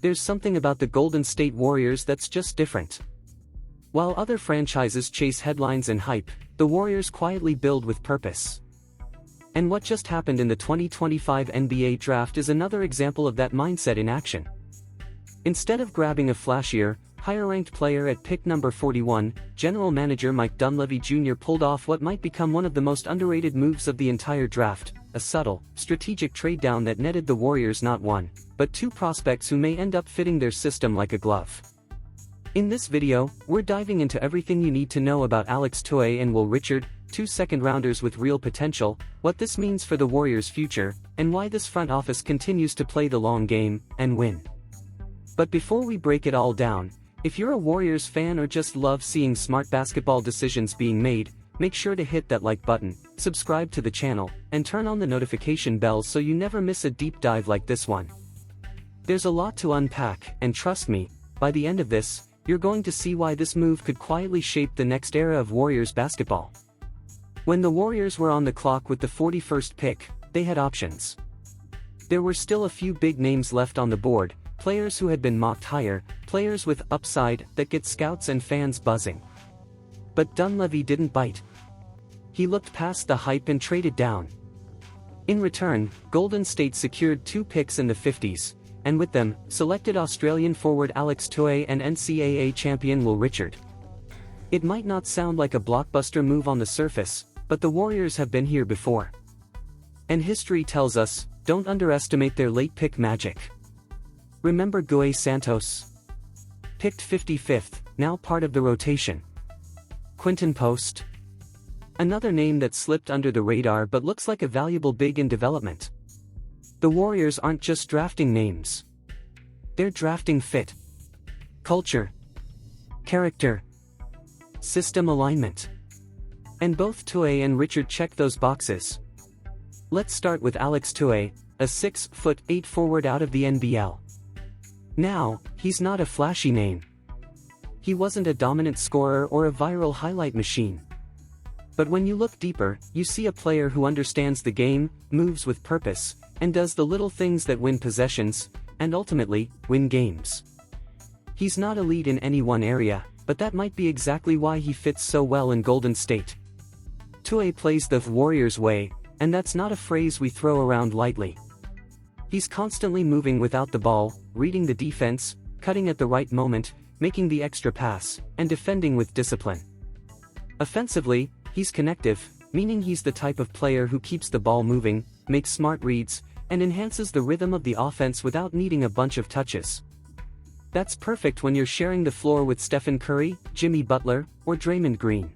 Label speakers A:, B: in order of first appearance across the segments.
A: There's something about the Golden State Warriors that's just different. While other franchises chase headlines and hype, the Warriors quietly build with purpose. And what just happened in the 2025 NBA Draft is another example of that mindset in action. Instead of grabbing a flashier, higher-ranked player at pick number 41, General Manager Mike Dunleavy Jr. pulled off what might become one of the most underrated moves of the entire draft, a subtle, strategic trade down that netted the Warriors not one, but two prospects who may end up fitting their system like a glove. In this video, we're diving into everything you need to know about Alex Toye and Will Richard, two second-rounders with real potential, what this means for the Warriors' future, and why this front office continues to play the long game and win. But before we break it all down, if you're a Warriors fan or just love seeing smart basketball decisions being made, make sure to hit that like button, subscribe to the channel, and turn on the notification bell so you never miss a deep dive like this one. There's a lot to unpack, and trust me, by the end of this, you're going to see why this move could quietly shape the next era of Warriors basketball. When the Warriors were on the clock with the 41st pick, they had options. There were still a few big names left on the board, players who had been mocked higher, players with upside that get scouts and fans buzzing. But Dunleavy didn't bite. He looked past the hype and traded down. In return, Golden State secured 2 picks in the 50s, and with them, selected Australian forward Alex Toye and NCAA champion Will Richard. It might not sound like a blockbuster move on the surface, but the Warriors have been here before. And history tells us, don't underestimate their late pick magic. Remember Guy Santos? Picked 55th, now part of the rotation. Quinton Post? Another name that slipped under the radar but looks like a valuable big in development. The Warriors aren't just drafting names. They're drafting fit, culture, character, system alignment. And both Toye and Richard check those boxes. Let's start with Alex Toye, a 6'8" forward out of the NBL. Now, he's not a flashy name. He wasn't a dominant scorer or a viral highlight machine. But when you look deeper, you see a player who understands the game, moves with purpose, and does the little things that win possessions, and ultimately, win games. He's not elite in any one area, but that might be exactly why he fits so well in Golden State. Toye plays the Warriors way, and that's not a phrase we throw around lightly. He's constantly moving without the ball, reading the defense, cutting at the right moment, making the extra pass, and defending with discipline. Offensively, he's connective, meaning he's the type of player who keeps the ball moving, makes smart reads, and enhances the rhythm of the offense without needing a bunch of touches. That's perfect when you're sharing the floor with Stephen Curry, Jimmy Butler, or Draymond Green.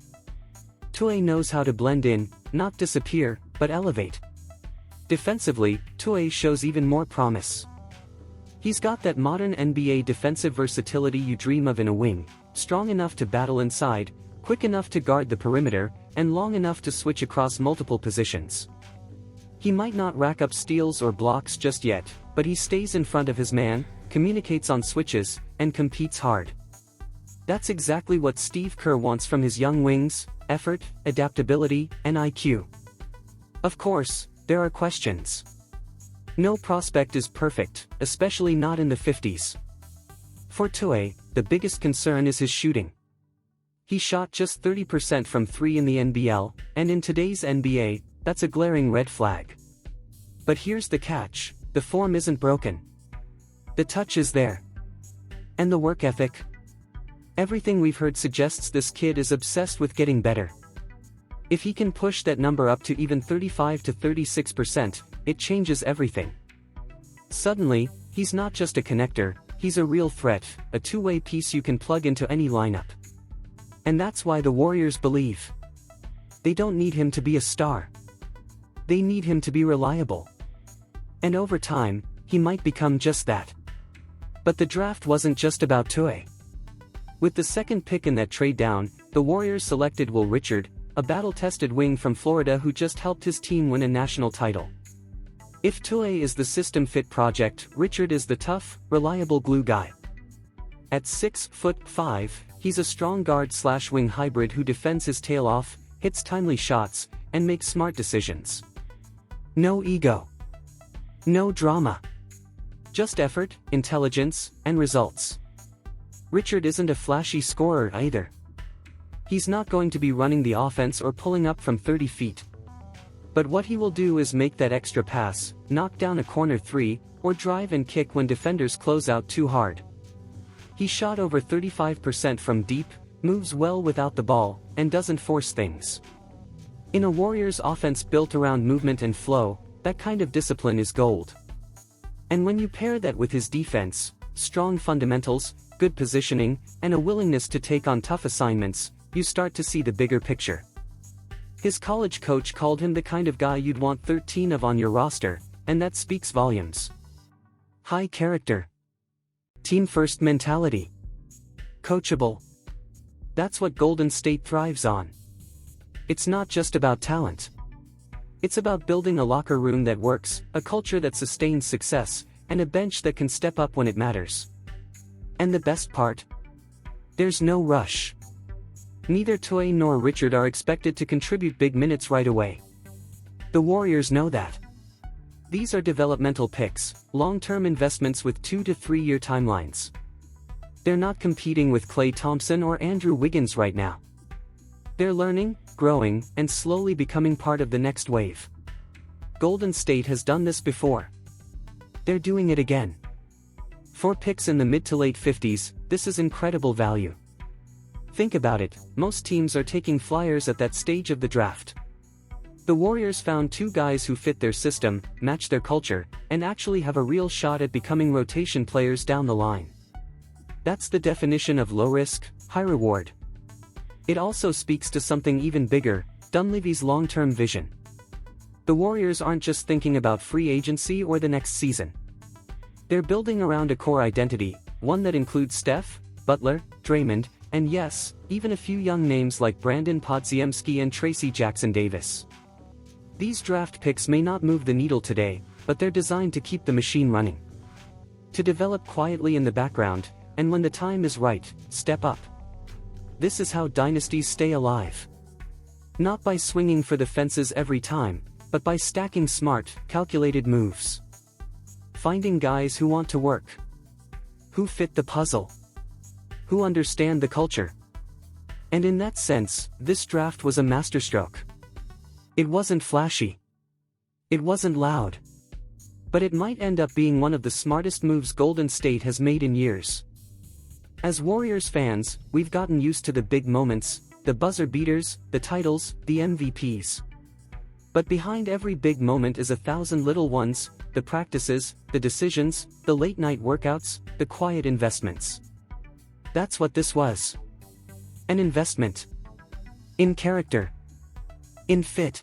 A: Toye knows how to blend in, not disappear, but elevate. Defensively, Toye shows even more promise. He's got that modern NBA defensive versatility you dream of in a wing, strong enough to battle inside, quick enough to guard the perimeter, and long enough to switch across multiple positions. He might not rack up steals or blocks just yet, but he stays in front of his man, communicates on switches, and competes hard. That's exactly what Steve Kerr wants from his young wings: effort, adaptability, and IQ. Of course, there are questions. No prospect is perfect, especially not in the 50s. For Toye, the biggest concern is his shooting. He shot just 30% from 3 in the NBL, and in today's NBA, that's a glaring red flag. But here's the catch: the form isn't broken. The touch is there. And the work ethic? Everything we've heard suggests this kid is obsessed with getting better. If he can push that number up to even 35 to 36%, it changes everything. Suddenly, he's not just a connector, he's a real threat, a two-way piece you can plug into any lineup. And that's why the Warriors believe. They don't need him to be a star. They need him to be reliable. And over time, he might become just that. But the draft wasn't just about Toye. With the second pick in that trade down, the Warriors selected Will Richard, a battle-tested wing from Florida who just helped his team win a national title. If Toye is the system-fit project, Richard is the tough, reliable glue guy. At 6'5", he's a strong guard/wing hybrid who defends his tail off, hits timely shots, and makes smart decisions. No ego. No drama. Just effort, intelligence, and results. Richard isn't a flashy scorer either. He's not going to be running the offense or pulling up from 30 feet. But what he will do is make that extra pass, knock down a corner three, or drive and kick when defenders close out too hard. He shot over 35% from deep, moves well without the ball, and doesn't force things. In a Warriors offense built around movement and flow, that kind of discipline is gold. And when you pair that with his defense, strong fundamentals, good positioning, and a willingness to take on tough assignments, you start to see the bigger picture. His college coach called him the kind of guy you'd want 13 of on your roster, and that speaks volumes. High character. Team-first mentality. Coachable. That's what Golden State thrives on. It's not just about talent. It's about building a locker room that works, a culture that sustains success, and a bench that can step up when it matters. And the best part? There's no rush. Neither Toye nor Richard are expected to contribute big minutes right away. The Warriors know that. These are developmental picks, long-term investments with 2 to 3 year timelines. They're not competing with Klay Thompson or Andrew Wiggins right now. They're learning, growing, and slowly becoming part of the next wave. Golden State has done this before. They're doing it again. For picks in the mid to late 50s, this is incredible value. Think about it, most teams are taking flyers at that stage of the draft. The Warriors found 2 guys who fit their system, match their culture, and actually have a real shot at becoming rotation players down the line. That's the definition of low risk, high reward. It also speaks to something even bigger, Dunleavy's long-term vision. The Warriors aren't just thinking about free agency or the next season. They're building around a core identity, one that includes Steph, Butler, Draymond, and yes, even a few young names like Brandon Podziemski and Tracy Jackson-Davis. These draft picks may not move the needle today, but they're designed to keep the machine running. To develop quietly in the background, and when the time is right, step up. This is how dynasties stay alive. Not by swinging for the fences every time, but by stacking smart, calculated moves. Finding guys who want to work. Who fit the puzzle. Who understand the culture. And in that sense, this draft was a masterstroke. It wasn't flashy. It wasn't loud. But it might end up being one of the smartest moves Golden State has made in years. As Warriors fans, we've gotten used to the big moments, the buzzer beaters, the titles, the MVPs. But behind every big moment is 1,000 little ones, the practices, the decisions, the late-night workouts, the quiet investments. That's what this was. An investment. In character. In fit.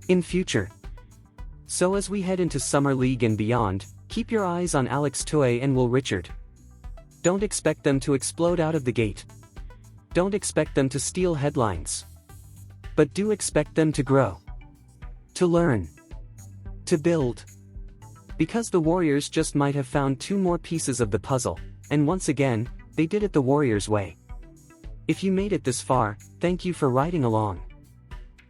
A: In future. So as we head into Summer League and beyond, keep your eyes on Alex Toye and Will Richard. Don't expect them to explode out of the gate. Don't expect them to steal headlines. But do expect them to grow. To learn. To build. Because the Warriors just might have found 2 more pieces of the puzzle, and once again, they did it the Warriors way. If you made it this far, thank you for riding along.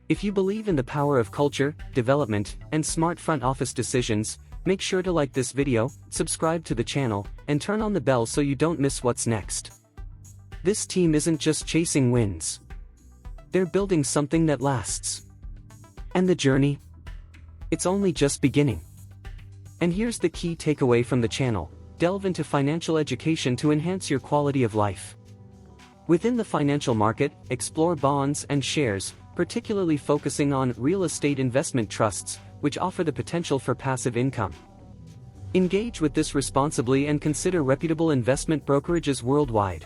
A: If you believe in the power of culture, development, and smart front office decisions, make sure to like this video, subscribe to the channel, and turn on the bell so you don't miss what's next. This team isn't just chasing wins. They're building something that lasts. And the journey? It's only just beginning. And here's the key takeaway from the channel: delve into financial education to enhance your quality of life. Within the financial market, explore bonds and shares, particularly focusing on real estate investment trusts, which offer the potential for passive income. Engage with this responsibly and consider reputable investment brokerages worldwide.